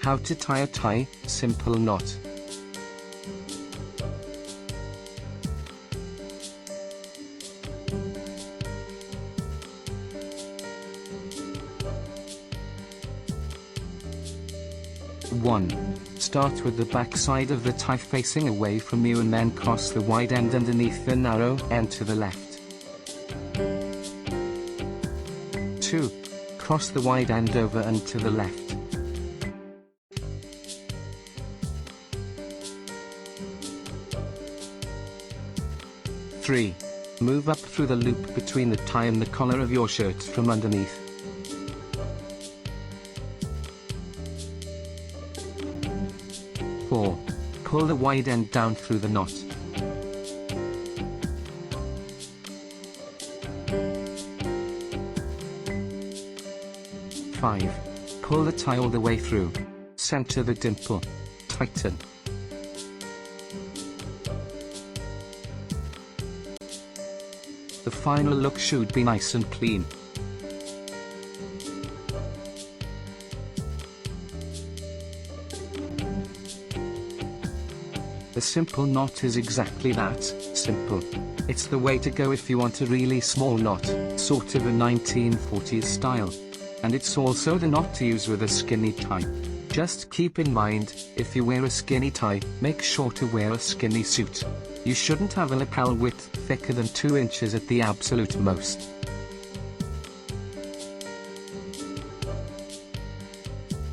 How to tie a tie, simple knot. One. Start with the back side of the tie facing away from you and then cross the wide end underneath the narrow end to the left. 2. Cross the wide end over and to the left. 3. Move up through the loop between the tie and the collar of your shirt from underneath. 4. Pull the wide end down through the knot. 5. Pull the tie all the way through. Center the dimple. Tighten. The final look should be nice and clean. The simple knot is exactly that, simple. It's the way to go if you want a really small knot, sort of a 1940s style. And it's also the knot to use with a skinny tie. Just keep in mind, if you wear a skinny tie, make sure to wear a skinny suit. You shouldn't have a lapel width thicker than 2 inches at the absolute most.